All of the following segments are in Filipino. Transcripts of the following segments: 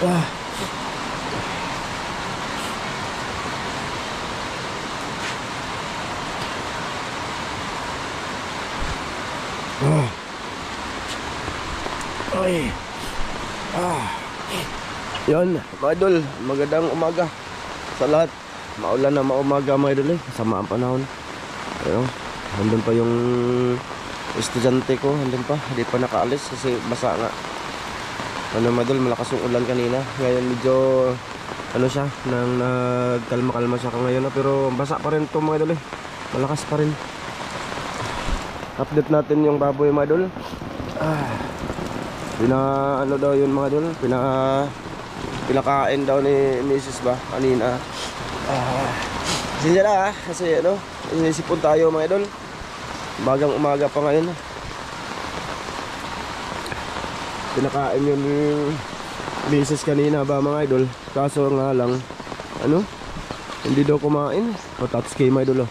Ah. Ah. Ay. Ah. Yun, mga idol, magandang umaga sa lahat. Maulan na maumaga mga idol eh. Sama ang panahon. Ayun, andun pa yung estudyante ko, andun pa. Hindi pa nakaalis kasi basa nga. Ano mga idol, malakas yung ulan kanina. Ngayon medyo ano siya, nang nagkalma-kalma siya ngayon na. Pero basa pa rin ito mga idol eh. Malakas pa rin. Update natin yung baboy mga idol. Ano daw yun mga idol, pinakain daw ni Mrs. ba kanina. Kasi na kasi ano, inisipon tayo mga idol. Bagang umaga pa ngayon. Pinakain yun ni Mrs. kanina ba mga idol. Kaso nga lang, ano, hindi daw kumain. Touch game mga idol.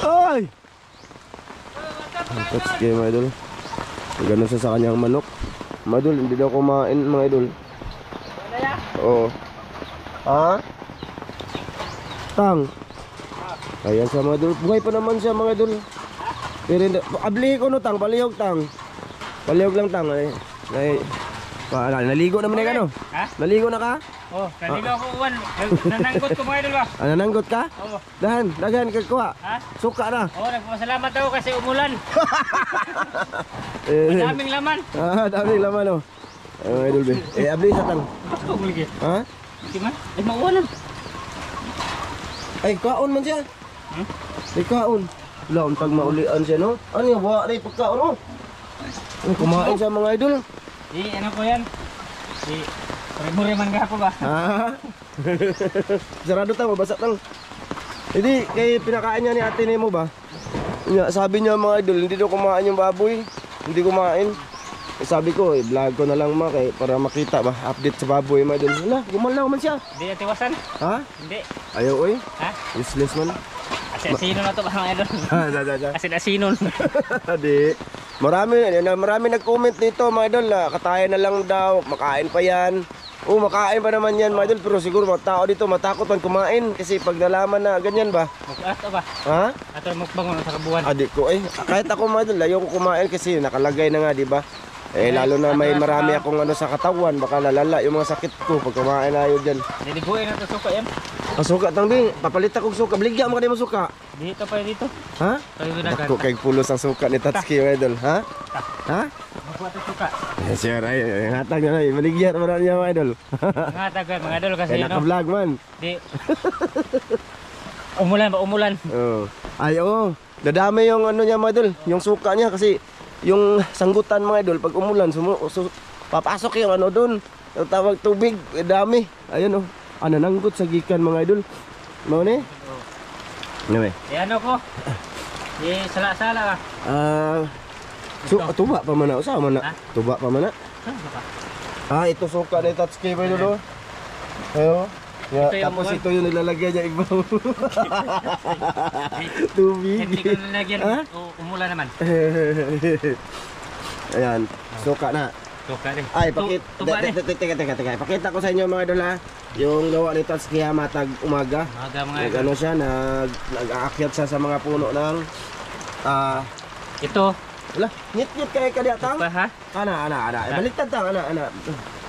Ay! Touch game mga idol. Ganun siya sa kanyang manok. Mga idol, hindi daw kumain mga idol. Oo. Ha? Tang. Ayan siya mga idol. Buhay pa naman siya mga idol. Pero hindi. Abli ko no tang. Palihog tang. Palihog lang tang. Ay. Naligo naman na ka no? Ha? Naligo na ka? Oh, naligo ako uwan. Nananggot ko mga idol ba? Nananggot ka? Oo. Dahan kagkuha. Ha? Suka na. Oo, nagpasalamat ako kasi umulan. Daming laman. Daming laman oh. Ay mga idol be. Abli sa tang. Ako gulgi. Ha? Di man? Ay mauwanan. Ay kaon man siya. Ay kaon. Wala untag maulian siya no. Ano yung buha na pagkaon mo? Kumain siya mga idol. Ano ko yan? Mure man ako ba? Ha? Sarado tang, mabasa tang. Hindi, kay pinakain niya ni ate Nemo ba? Sabi niya mga idol, hindi daw kumain yung baboy. Hindi kumain. Sabi ko, vlog ko na lang mga kay para makita ba, update sa baboy mga idol. Wala, gumalaw man siya. Hindi atiwasan? Ha? Hindi. Ayaw oy. Ha? Useless man. Asin-asinon na to ba mga idol? Asin-asinon. Di. Marami nag-comment dito mga idol na katayan na lang daw, makain pa yan. Makain pa naman yan mga idol, pero siguro mga tao dito matakot man kumain kasi pag nalaman na ganyan ba. Ato ba? Ha? Ato mukbang sa kabuhan. Di ko kahit ako mga idol, ayaw ko kumain kasi nakalagay na nga di ba? Lalo na may marami akong ano sa katawan, baka lalala yung mga sakit ko pag kumain na yun dyan. Niliguin na ito suka yan. Suka tangbi, papalit akong suka, baligya mo ka mo suka. Dito pa dito. Ha? Ako kay pulos ang suka ni Tatsuki mga idol, ha? Ha? Makuha ito suka. Sure, ay hatag na lang, baligya mo na niya mga idol. Mga idol kasi naka-vlog man. Di. Umulan ba? Umulan. Ay dadami yung ano niya mga idol, yung suka niya kasi yung sanggutan mga idol pag umulan papasok yung ano doon, yung tawag tubig, dami. Ayun nananggot sa gikan mga idol. Mo ni? Ano ano ko? Sala-sala ka. Tuba pa man na. Usa man na? Tuba pa man na? Ito suka ni Tatsuki ba idol? Ayo. Tapos ito yung nilalagay niya ibaw. Tubig. Hindi ko nilalagyan. Umulan naman. Ayan, suka na. Suka rin. Ay, teka. Pakita ko sa inyo mga idol ha. Yung gawa ni Tatsuki matag umaga. Mga idol. Ano siya, nag-aakyat siya sa mga puno ng ito. Wala, ngit-ngit kayo kaya tang. Ha? Ana. Baliktad tang, ana.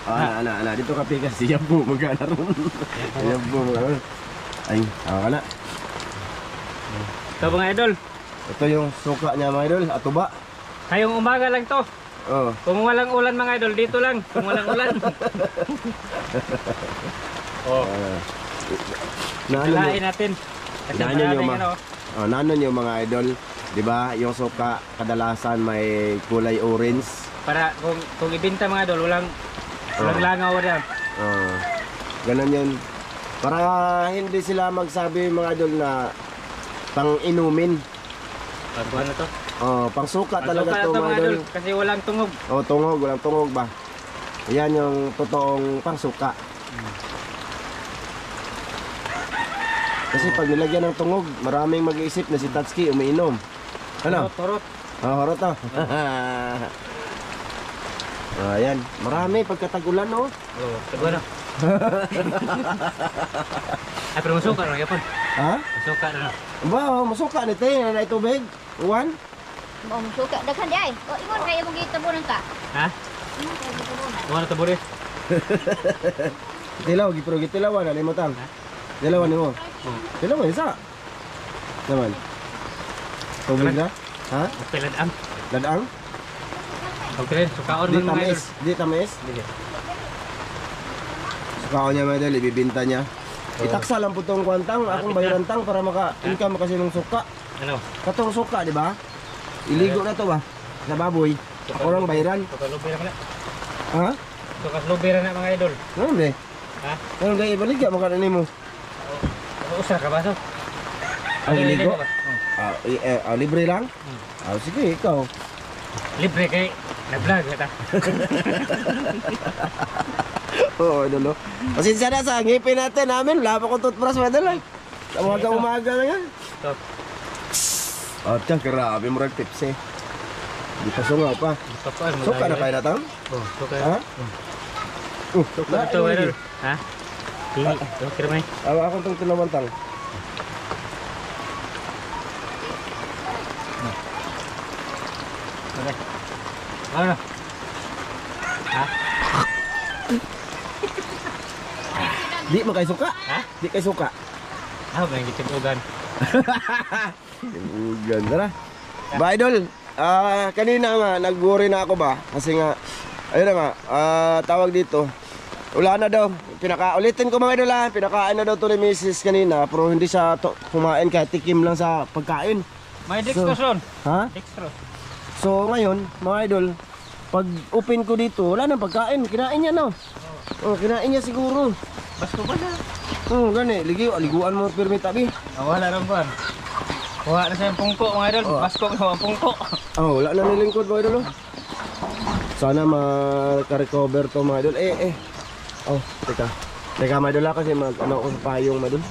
Ana. Dito ka pikas siya po magana ron. Siya po magana. Ay, ana. Ito mga idol. Ito yung suka niya mga idol, atuba. Ngayong umaga lang to. Kung walang ulan mga idol, dito lang. Kung walang ulan. Nalain natin. Nano nyo mga idol, di ba? Yung suka kadalasan may kulay orange. Para kung ibenta mga idol, walang langaw diyan. Ganun yun. Para hindi sila magsabi mga idol na pang inumin. Ano to? Pang suka talaga to mga idol. Kasi walang tungog. Tungog, walang tungog ba? Yan yung totoong pang suka. Kasi pag nilagyan ng tungog, maraming mag-iisip na si Tatsuki umiinom. Ano? Horot. Horot to. Ayan, marami pagkatagulan no. Oh, tago na. Ay, pero masuka na yapon. Ha? Masuka na. Ba, masuka ni te na tubig. Uwan. Mau suka daghan di ay. O ingon kay imong gitabunan ka. Ha? Ingon kay gitabunan. Mo na taburi. Tilaw, gipro gitilawan ani mo tang. Tilawan nimo. Tilawan isa. Naman. Tubig na? Ha? Okay lang. Ladang? Okay, sukaon Di man mga idol. tamis, di tamis. Dili. Sukaon niya mga idol, ibibinta niya. Itaksa lang po tong kwantang, akong bayaran tang para maka-income kasi ng suka. Ano? Katong suka, di ba? Iligo na to ba? Sa baboy. Ako lang bayaran. Suka lubi na pala. Ha? Suka lubi na mga idol. Ano ba? Ha? Ano ba? Ibaligya mo ka na mo. Usa ka ba so? Ang iligo? Oh. Libre lang? Sige, ikaw. Libre kay na-vlog kita. Oo, idol. Pasensya na sa ngipin natin namin. Wala pa kong toothbrush, madal. Sa umaga na yan. So, At yan, grabe mo rin tips eh. Di pa sungaw pa. papaan mo. Suka na kayo na tang? Oh, suka. Ha? Suka ito, idol. Ha? Hindi. Okay naman. Akong itong tilawan tang. Okay. Ano? Ha? Di mo kayo suka? Ha? Di kayo suka? Ah, may gitim ugan. Ganda na. Ba idol, kanina nga nag-worry na ako ba? Kasi nga, ayun na nga, tawag dito. Wala na daw. Ulitin ko mga idol ha. Pinakain na daw to ni Mrs. kanina. Pero hindi siya kumain kahit tikim lang sa pagkain. May dextrose ron. Ha? Dextrose. So ngayon, mga idol, pag open ko dito, wala nang pagkain. Kinain niya no. Oh, kinain niya siguro. Basko ba na? Oh, gani, liguan mo pirmi tabi. Wala ron ba? Kuha na sa yung pungko mga idol. Oh. Basko ko ang pungko. Oh, wala na nilingkod mga idol. Oh. Sana maka-recover to mga idol. Oh, teka. Teka mga idol kasi ano ako sa payong mga idol.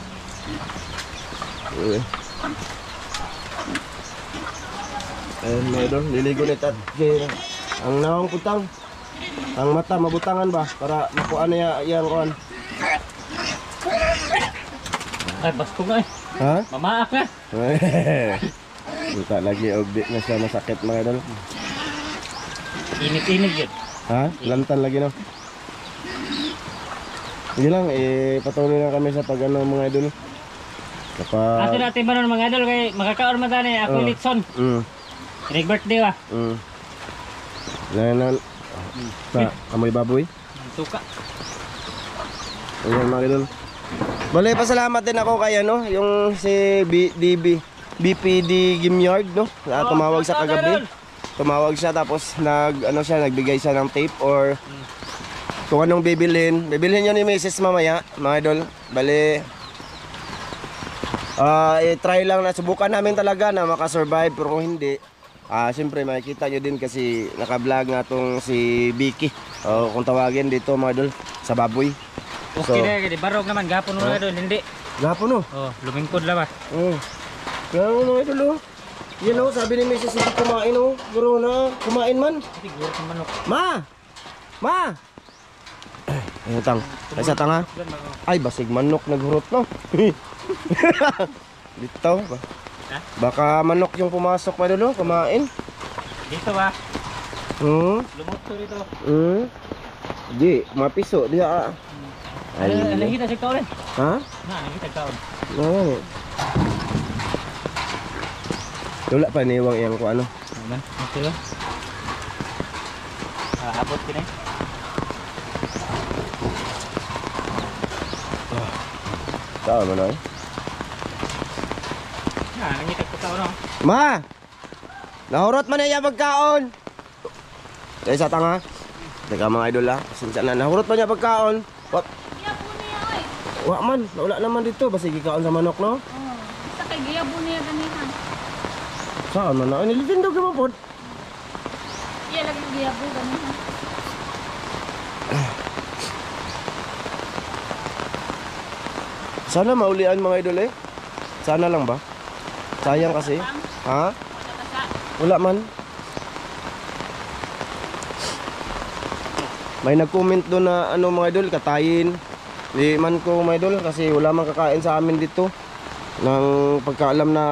Ayun mga idol, liligo ni Tad. Ang nawang putang. Ang mata mabutangan ba para makuha na yang kuan. Ay, basko nga eh. Ha? Mamaak na. Kita lagi obdi na siya masakit mga idol. Init-init yun. Ha? Lantan lagi no. Hindi lang, patuloy lang kami sa pag-ano mga idol. Ato natin ba nun mga idol kay makakaon man tani ako Oh. Litson. Rig birthday ba? Lain sa amoy baboy. Suka. Ayan mga idol. Bale, pasalamat din ako kay ano, yung si BPD Gimyard, no? Na tumawag sa kagabi. Tumawag siya tapos nagbigay siya ng tape or kung anong bibilhin. Bibilhin niya ni Mrs. mamaya, mga idol. Bale, i-try lang na subukan namin talaga na makasurvive pero kung hindi, siyempre makikita nyo din kasi naka-vlog nga tong si Vicky. Kung tawagin dito mga idol, sa baboy. Okay na, kaya barog naman, gapon mo idol, hindi. Gapon no? Oh, lumingkod lang ba? Kaya ano idol oh. Yan oh, sabi ni Mrs. hindi kumain oh. Pero na, kumain man. Siguro sa manok. Ma! Ma! Ay, tang. Ay, sa tanga. Ay, basig manok naghurot no. Dito ba? Ha? Baka manok yung pumasok pa dulo, kumain. Dito ba? Lumot to dito. Di, mapiso. Di Ay, alahita sa kaon. Ha? Na, alahita sa kaon. Oo. Wala pa niwang iyang ko ano. Naman, okay ba? Abot ka na eh. Saan mo na eh? Nangitag ko kaon. Ma! Nahurot man na iya pagkaon! Dahil sa tanga. Teka mga idol ha. Sinsa na. Nahurot man niya pagkaon. What? Wa man. Wala naman dito. Basta kaon sa manok no? Sa kay giyabo niya ganina. Saan man na? Nilitindog naman po. Iya lagi giyabo ganina. Sana maulian mga idol eh. Sana lang ba? Sayang kasi. Ha? Wala man. May nag-comment doon na ano mga idol, katayin. Di man ko mga idol kasi wala man kakain sa amin dito. Nang pagkaalam na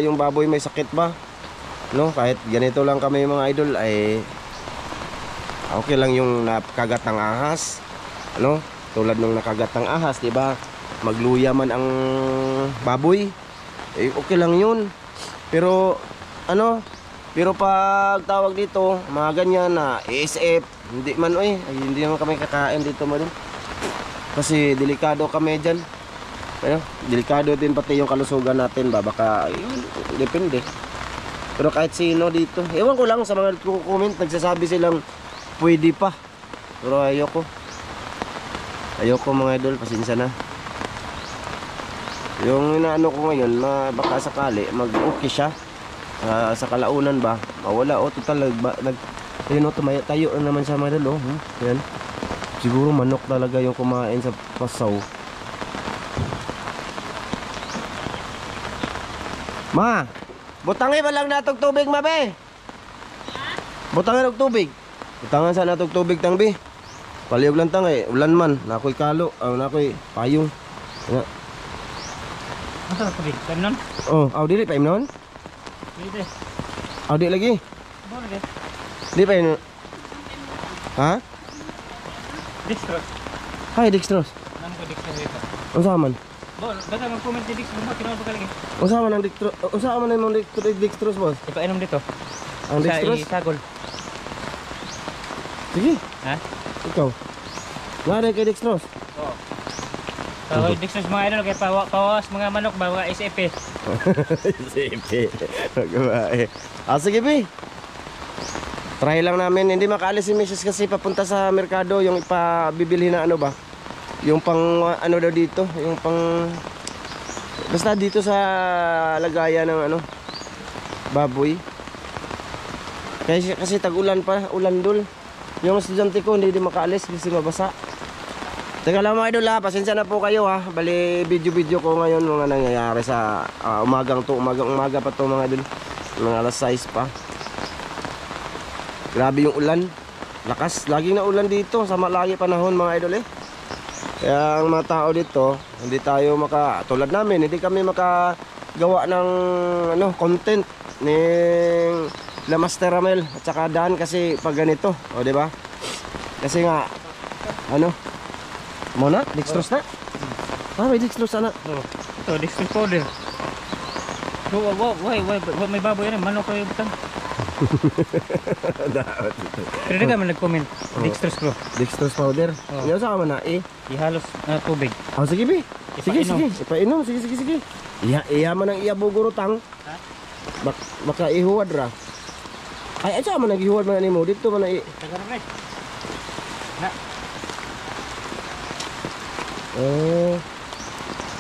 yung baboy may sakit ba. No, kahit ganito lang kami mga idol ay okay lang yung nakagat ng ahas. Ano? Tulad nung nakagat ng ahas, 'di ba? Magluya man ang baboy. Eh okay lang 'yun. Pero ano? Pero pag tawag dito, mga ganyan na ASF, hindi man hindi naman kami kakain dito man. Kasi delikado kami diyan. Ano? Delikado din pati yung kalusugan natin ba, baka depende. Pero kahit sino dito, ewan ko lang sa mga comment, nagsasabi silang pwede pa. Pero ayoko mga idol, pasensya na. Yung inaano ko ngayon, baka sakali mag-okay siya. Sa kalaunan ba, mawala total ayun tayo naman siya mga idol. Yan. Siguro manok talaga yung kumain sa pasaw. Ma, butangin ba lang natog tubig, mabe? Butangan og tubig. Butangan sa natog tubig tang bi. Paliyog lang tang ulan man, nakoy kalo, nakoy payong. Nga. Asa ka tubig? Kanon? Oh, dili pa imnon? Dili. Di lagi. Bo lagi. Di pa imnon. Ha? Dextrose. Hi, Dextrose. Nang ko dextrose dito. Unsa man? Bo, basta mag-comment si Dextrose mo, kinao pa lagi. Unsa man ang Dextrose? Unsa man ang Dextrose, boss? Ipainom dito. Ang Dextrose? Sa isagol. Sige. Ha? Ikaw. Ngare kay Dextrose. Oo. So, Dextrose mga idol, kaya pawas mga manok ba, mga SFP. SFP. Sige, Bi. Try lang namin. Hindi makaalis si Mrs. kasi papunta sa merkado. Yung ipabibili na ano ba? Yung pang ano daw dito. Yung pang... Basta dito sa lagayan ng ano, baboy. Kasi tag-ulan pa. Ulan dul. Yung estudyante ko hindi makaalis kasi mabasa. Teka lang mga idol ha. Pasensya na po kayo ha. Bali video ko ngayon mga nangyayari sa umaga pa to mga idol. Mga alas 6 pa. Grabe yung ulan. Lakas. Laging na ulan dito. Sama lagi panahon mga idol Kaya ang mga tao dito, hindi tayo tulad namin, hindi kami makagawa ng content ni La Master Ramel at saka Dan kasi pag ganito, di ba? Kasi nga muna, Dextrose na? May Dextrose na. Ito, Dextrose powder. May baboy yan, manok kayo butang. Pero di ka man nag-comment. Dextrose ko. Dextrose powder. Ngayon sa man na ihalos tubig. Sige Bi. Sige. Ipainom. Sige. Iya man ang bugurutang. Ha? Baka ihuwad ra. Ay sa man nagihuwad man nimo dito man na Tagarap na. Na.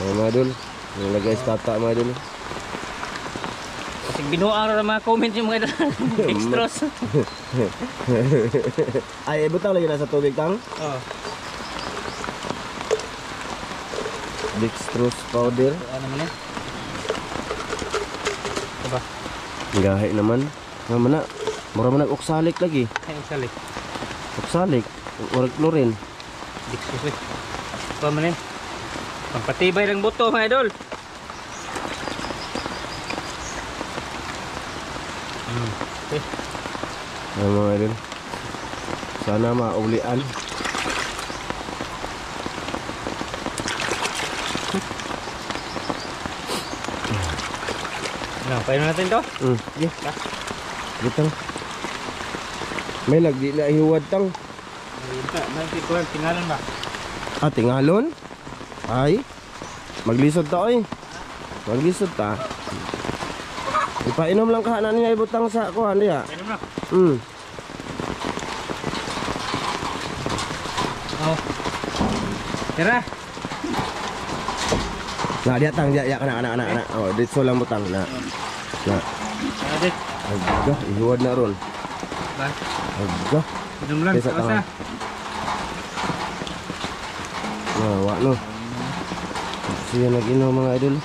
Mga idol. Yung lagay sa tata mga idol. Kasi binuang ra mga comment yung mga Dextrose. Ay butang lagi na sa tubig tang. Oo. Dextrose powder. Ano man yan? Diba? Gahi naman. Mana? Mura man oxalic lagi. Ay, uksalik. Oxalic. Urag chlorine. Dextrose. Apa man yan? Pampatibay lang buto mga idol. Okay. Mga idol. Sana maulian. Painom natin to. Yeah. Gitang. May lagi na ihuwad tang. Tinggalan ba? Tingalon? Ay. Maglisod ta Maglisod ta. Ipainom lang ka na niya ibutang sa kuhan diya. Painom na. Tira. Nah, dia tang dia anak. Oh, dito lang butang na. Adit. Agah, ihuwad na ron. Ba? Agah. Minum lang Sa sa. tangan. Wa no. Siya nag-inom mga idol.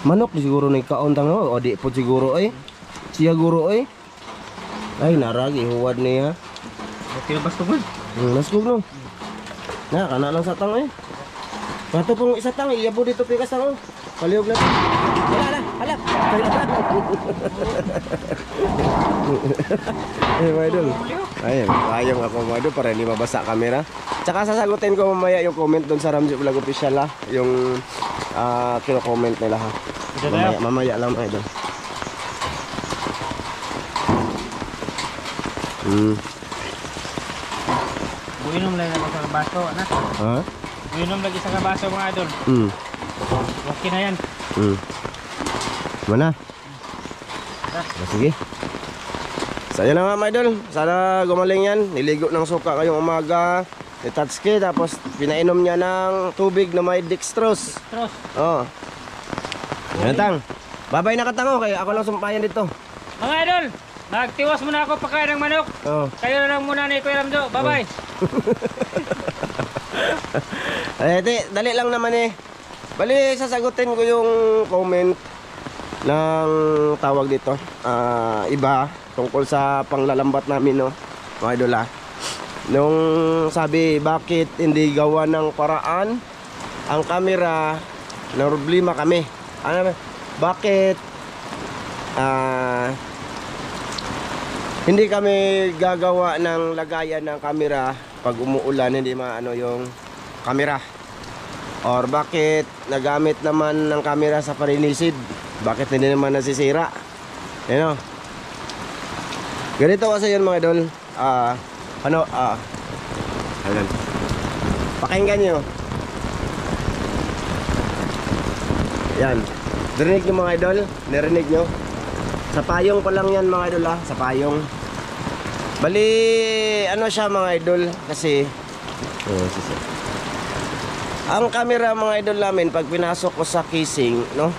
Manok di siguro ni kaon tang o di po siguro Siya guro Ay naragi huwad niya. Okay na basta man. Naskog no. Na, kana lang sa tang eh. Pato pong isa tang, iyabo dito pikas tang. Paliog na. Wala na, hala. Eh, mga idol. Ayun, ayong ako mga idol para hindi mabasa camera. Tsaka sasagutin ko mamaya yung comment doon sa Ramji Vlog Official ha. Yung kino-comment nila ha. Mamaya lang mga idol. Buinom lang ako sa baso, anak. Ha? Buinom lagi sa baso mga idol. Okay na yan. Mana? Sige. So yun na nga mga idol. Sana gumaling yan. Niligo ng suka ngayong umaga. Ni Tatsuki. Tapos pinainom niya ng tubig na may dextrose. Terus. Oo. Yan tang. Babay na katango. Kaya ako lang sumpayan dito. Mga idol, nagtiwas muna ako pagkain ng manok. Oo. Kayo na lang muna ni Kuya Ramjo. Bye-bye. Dali lang naman eh. Bali, sasagutin ko yung comment ng tawag dito. Iba tungkol sa panglalambat namin, no? Mga idol ha. Nung sabi, bakit hindi gawa ng paraan ang camera, na problema kami. Ano, bakit hindi kami gagawa ng lagayan ng camera pag umuulan, hindi maano yung camera? Or bakit nagamit naman ng camera sa paninisid? Bakit hindi naman nasisira? You know? Ganito kasi yun mga idol. Ayan. Pakinggan nyo. Yan. Narinig nyo mga idol? Narinig nyo? Sa payong pa lang yan mga idol ha. Sa payong. Bali, ano siya mga idol? Kasi ang camera mga idol namin, pag pinasok ko sa casing, no?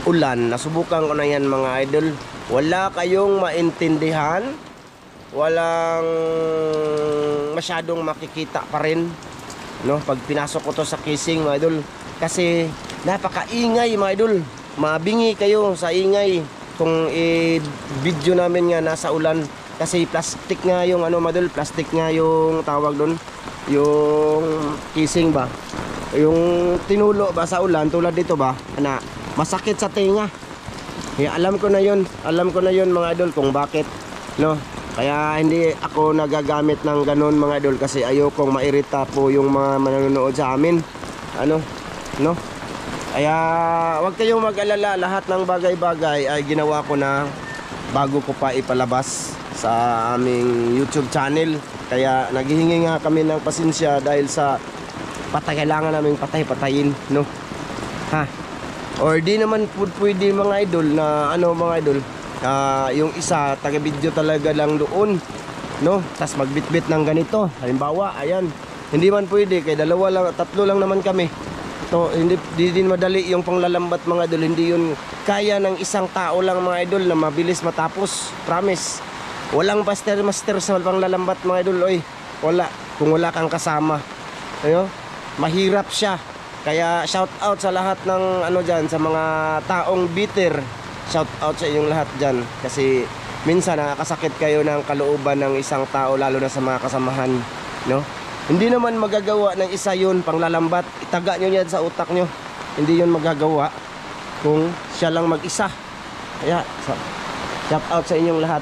Ulan, nasubukan ko na yan mga idol. Wala kayong maintindihan. Walang masyadong makikita pa rin, no? Pag pinasok ko to sa casing mga idol. Kasi napakaingay mga idol. Mabingi kayo sa ingay kung i-video namin nga nasa ulan. Kasi plastic nga yung ano mga idol, plastic nga yung tawag doon. Yung casing ba? Yung tinulo ba sa ulan tulad dito ba na masakit sa tenga. Kaya alam ko na yun mga idol kung bakit, no? Kaya hindi ako nagagamit ng ganun mga idol kasi ayokong mairita po yung mga manonood sa amin, ano, no? Kaya wag kayong mag-alala, lahat ng bagay-bagay ay ginawa ko na bago ko pa ipalabas sa aming YouTube channel. Kaya naghihingi nga kami ng pasensya dahil sa kailangan namin patayin, no? Ha? Or di naman pwede mga idol na ano mga idol, yung isa taga-video talaga lang doon, no? Tas magbitbit ng ganito. Halimbawa, ayan. Hindi man pwede kay dalawa lang, tatlo lang naman kami. To, hindi din madali yung panglalambat mga idol. Hindi yun kaya ng isang tao lang mga idol na mabilis matapos. Promise. Walang master sa panglalambat mga idol, oy. Wala kung wala kang kasama. Ayo. Mahirap siya. Kaya shout out sa lahat ng ano diyan, sa mga taong bitter. Shout out sa inyong lahat diyan kasi minsan nakakasakit kayo ng kalooban ng isang tao lalo na sa mga kasamahan, no? Hindi naman magagawa ng isa 'yun panglalambat. Itaga niyo yan sa utak niyo. Hindi 'yun magagawa kung siya lang mag-isa. Kaya shout out sa inyong lahat.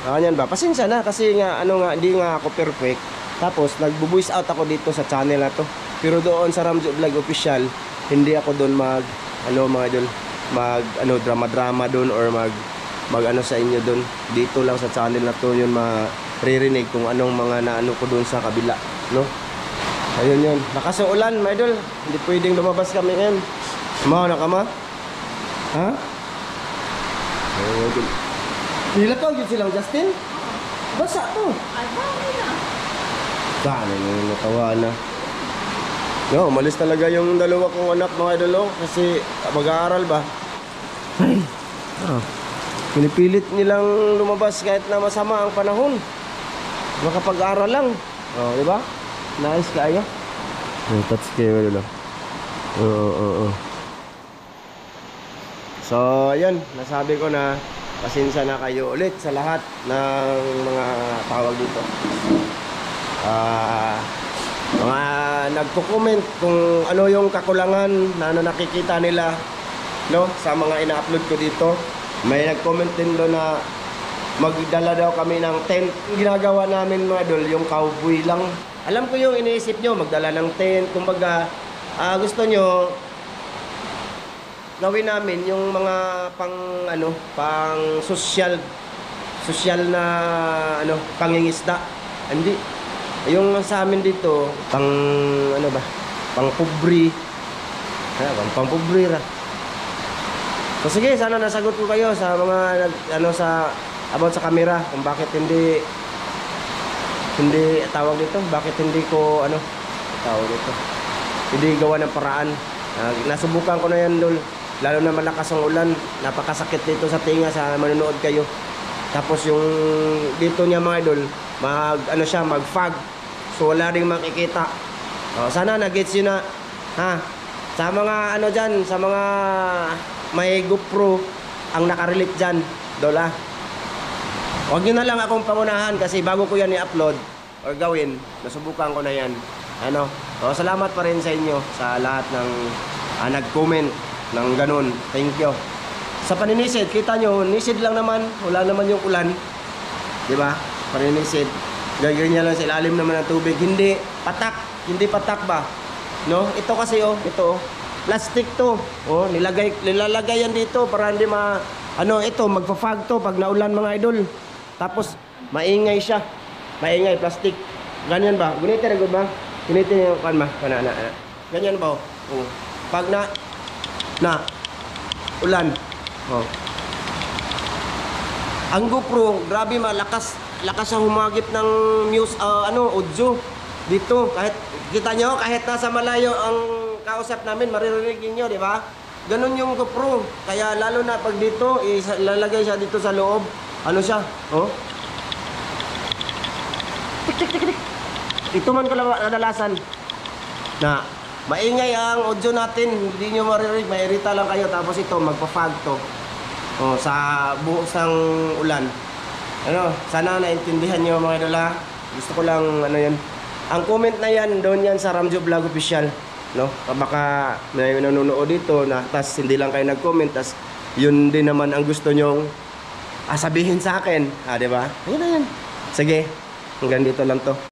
Ganyan ba? Pasensya na kasi nga ano nga hindi nga ako perfect. Tapos nagbo-voice out ako dito sa channel na to. Pero doon sa Ramji Vlog Official, hindi ako doon mag drama doon or mag ano sa inyo doon. Dito lang sa channel na to yun maririnig kung anong mga naano ko doon sa kabila, no? Ayun yun. Nakasuulan, my idol. Hindi pwedeng lumabas kami ngayon. Mga na ka ma? Ha? Hila to, yun silang Justin? Basa to. Ay, bakit na? Dami nung natawa na. No, umalis talaga yung dalawa kong anak mga idol kasi mag-aaral ba? Ay, pinipilit nilang lumabas kahit na masama ang panahon. Makapag-aaral lang. Oh, di ba? Nice kaya. Touch kayo dito. Oo. So, ayan, nasabi ko na pasensya na kayo ulit sa lahat ng mga tawag dito. Mga nagko-comment kung ano yung kakulangan na nakikita nila, no, sa mga ina-upload ko dito. May nag-comment din doon na magdala daw kami ng tent. Ginagawa namin mga idol, yung cowboy lang. Alam ko yung iniisip nyo, magdala ng tent. Kumbaga, gusto nyo gawin namin yung mga pang social na pangingisda. Hindi. Yung sa amin dito, pang pubri. Pang pubri ra. So sige, sana nasagot ko kayo sa mga about sa camera kung bakit hindi tawag dito, bakit hindi ko tawag dito. Hindi gawa ng paraan. Nasubukan ko na yan, dol. Lalo na malakas ang ulan, napakasakit dito sa tinga sa manonood kayo. Tapos yung dito niya mga idol, mag-fog. So wala ring makikita. Sana na-gets yun na, ha? Sa mga dyan, sa mga may GoPro ang nakarelate dyan, dola. Huwag nyo na lang akong pangunahan kasi bago ko yan i-upload or gawin, nasubukan ko na yan. So salamat pa rin sa inyo sa lahat ng nag-comment ng ganun. Thank you. Sa paninisid, kita nyo, nisid lang naman, wala naman yung ulan. Diba? Paninisid. Ganyan lang sa ilalim naman ng tubig. Hindi patak ba? No? Ito kasi ito plastic to. Nilalagay yan dito para hindi magpa-fog to pag naulan mga idol. Tapos maingay siya. Maingay plastic. Ganyan ba? Gunitin ba? Gunitin yung ganyan ba? Pag na ulan. Ang GoPro, grabe malakas siya humagip ng audio dito. Kahit kita nyo, kahit nasa malayo ang kausap namin, maririnig niyo, di ba? Ganun yung GoPro. Kaya lalo na pag dito, ilalagay siya dito sa loob. Siya? Tik. Ito man kadalasan na maingay ang audio natin, hindi nyo maririnig, mairita lang kayo. Tapos ito, magpa-fog to. Sa buhosang ulan. Sana naintindihan nyo mga idola. Gusto ko lang yan. Ang comment na yan, doon yan sa Ramjo Vlog Official, no? Baka may nanonood dito na tas hindi lang kayo nag-comment, tas yun din naman ang gusto nyong sabihin sa akin, di ba? Ayun na yan. Sige, hanggang dito lang to.